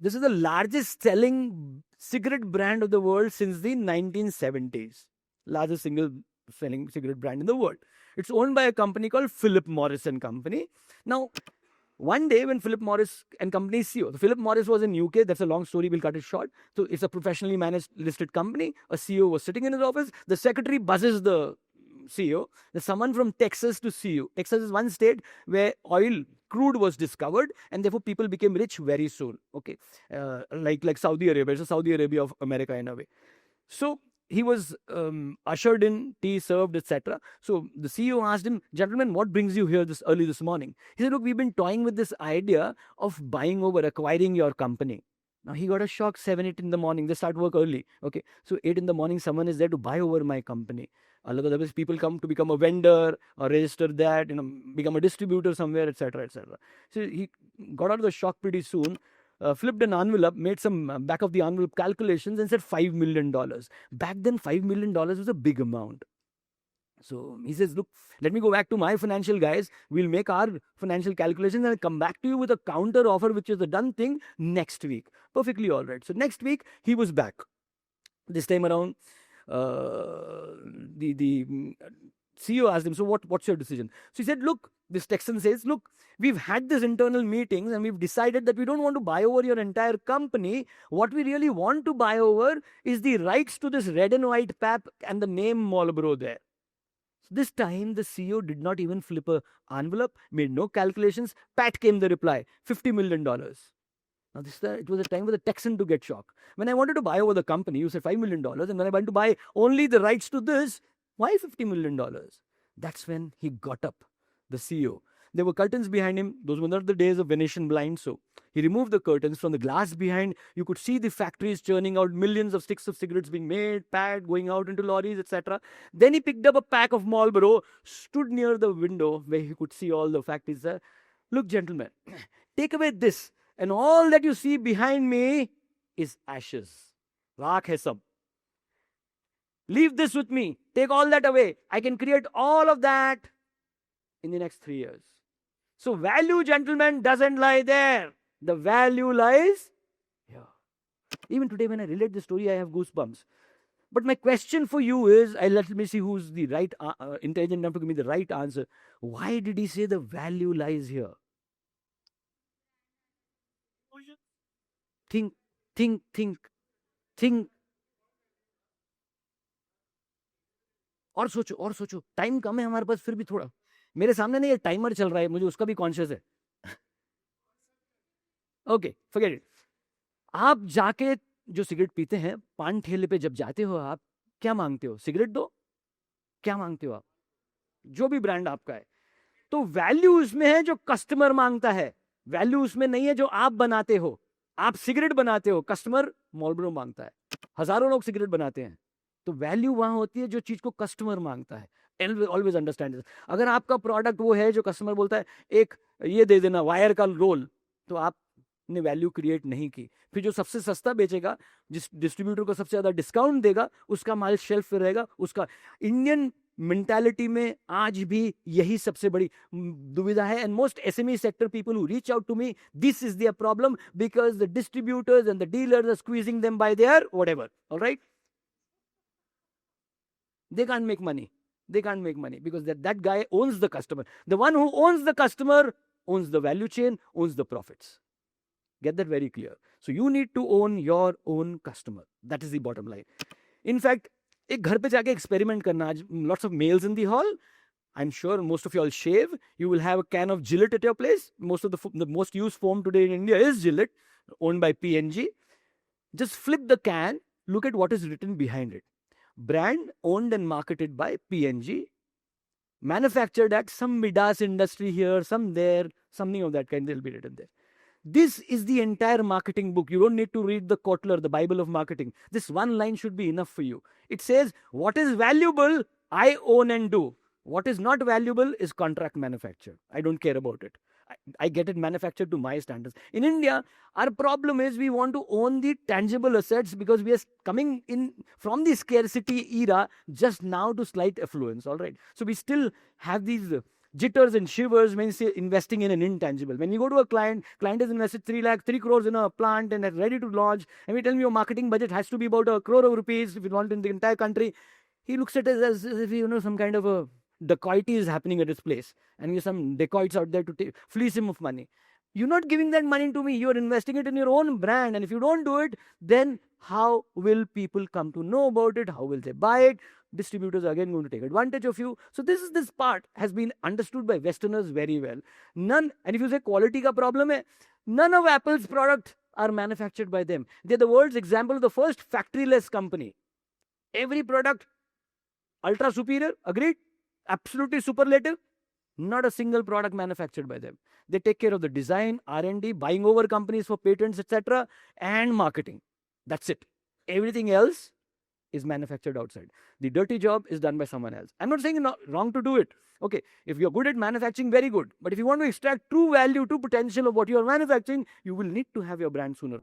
This is the largest selling cigarette brand of the world since the 1970s. Largest single selling cigarette brand in the world. It's owned by a company called Philip Morris and Company. Now, one day when Philip Morris and Company CEO, so Philip Morris was in UK, that's a long story, we'll cut it short. So it's a professionally managed listed company. A CEO was sitting in his office. The secretary buzzes the CEO. There's someone from Texas to see you. Texas is one state where crude was discovered, and therefore people became rich very soon. Okay, like Saudi Arabia. It's a Saudi Arabia of America in a way. So he was ushered in, tea served, etc. So the CEO asked him, "Gentlemen, what brings you here this early this morning?" He said, "Look, we've been toying with this idea of buying over, acquiring your company." Now he got a shock. 7, 8 in the morning. They start work early. Okay, so 8 in the morning, someone is there to buy over my company. Otherwise, people come to become a vendor or register that, become a distributor somewhere, etc., etc. So he got out of the shock pretty soon. Flipped an envelope, made some back of the envelope calculations, and said $5 million. Back then, $5 million was a big amount. So he says, "Look, let me go back to my financial guys. We'll make our financial calculations and I'll come back to you with a counter offer, which is a done thing, next week." Perfectly all right. So next week, he was back. This time around, the CEO asked him, "So what's your decision?" So he said, "Look," this Texan says, "Look, we've had this internal meetings and we've decided that we don't want to buy over your entire company. What we really want to buy over is the rights to this red and white pap and the name Marlboro there." So this time, the CEO did not even flip a envelope, made no calculations. Pat came the reply, $50 million. Now, it was a time for the Texan to get shocked. When I wanted to buy over the company, you said $5 million. And when I wanted to buy only the rights to this, why $50 million? That's when he got up, the CEO. There were curtains behind him. Those were not the days of Venetian blinds. So he removed the curtains. From the glass behind, you could see the factories churning out millions of sticks of cigarettes being made, packed, going out into lorries, etc. Then he picked up a pack of Marlboro, stood near the window where he could see all the factories there. "Look, gentlemen, take away this, and all that you see behind me is ashes. Raak hai sab. Leave this with me. Take all that away. I can create all of that in the next 3 years." So value, gentlemen, doesn't lie there. The value lies here. Even today, when I relate the story, I have goosebumps. But my question for you is, let me see who's the right, intelligent enough to give me the right answer. Why did he say the value lies here? Think. और सोचो time कम है हमारे पास, फिर भी थोड़ा मेरे सामने ना ये टाइमर चल रहा है, मुझे उसका भी कॉन्शियस है. Okay, forget it. आप जाके जो सिगरेट पीते हैं, पान ठेले पे जब जाते हो, आप क्या मांगते हो? सिगरेट दो. क्या मांगते हो आप? जो भी ब्रांड आपका है. तो वैल्यू उसमें है जो कस्टमर मांगता है. वैल्यू उसमें नहीं है जो आप बनाते हो. आप सिगरेट बनाते हो, कस्टमर मार्लबोरो मांगता है. हजारों लोग सिगरेट बनाते हैं. तो वैल्यू वहां होती है जो चीज को कस्टमर मांगता है. Always understand this. अगर आपका प्रोडक्ट वो है जो कस्टमर बोलता है, एक ये दे देना वायर का रोल, तो आपने वैल्यू क्रिएट नहीं की. फिर जो सबसे सस्ता बेचेगा, जिस डिस्ट्रीब्यूटर को सबसे ज्यादा डिस्काउंट देगा, उसका माल शेल्फ पे रहेगा. उसका इंडियन मेंटालिटी में आज भी यही सबसे बड़ी दुविधा है. And most SME sector people who reach out to me, this is their problem, because the distributors and the dealers are squeezing them by their whatever. Alright, they can't make money. They can't make money because that guy owns the customer. The one who owns the customer owns the value chain, owns the profits. Get that very clear. So you need to own your own customer. That is the bottom line. In fact, एक घर पे जाके experiment करना. Lots of males in the hall. I'm sure most of you all shave. You will have a can of Gillette at your place. Most of the most used foam today in India is Gillette, owned by P&G. Just flip the can. Look at what is written behind it. Brand owned and marketed by P&G, manufactured at some Midas industry here, some there, something of that kind will be written there. This is the entire marketing book. You don't need to read the Kotler, the Bible of marketing. This one line should be enough for you. It says, what is valuable, I own and do. What is not valuable is contract manufactured. I don't care about it. I get it manufactured to my standards. In India, our problem is we want to own the tangible assets because we are coming in from the scarcity era just now to slight affluence. All right. So we still have these jitters and shivers when you say investing in an intangible. When you go to a client has invested 3 crores in a plant and is ready to launch, and we tell him your marketing budget has to be about 1 crore of rupees if you want in the entire country. He looks at it as if, some kind of a dacoity is happening at his place, and you some dacoits out there to fleece him of money. You're not giving that money to me. You're investing it in your own brand. And if you don't do it, then how will people come to know about it? How will they buy it? Distributors are again going to take advantage of you. So this part has been understood by Westerners very well. And if you say quality ka problem hai, none of Apple's products are manufactured by them. They're the world's example of the first factoryless company. Every product, ultra superior, agreed? Absolutely superlative. Not a single product manufactured by them. They take care of the design, R&D, buying over companies for patents, etc., and marketing. That's it. Everything else is manufactured outside. The dirty job is done by someone else. I'm not saying it's not wrong to do it. Okay, if you're good at manufacturing, very good. But if you want to extract true value, true potential of what you're manufacturing, you will need to have your brand sooner.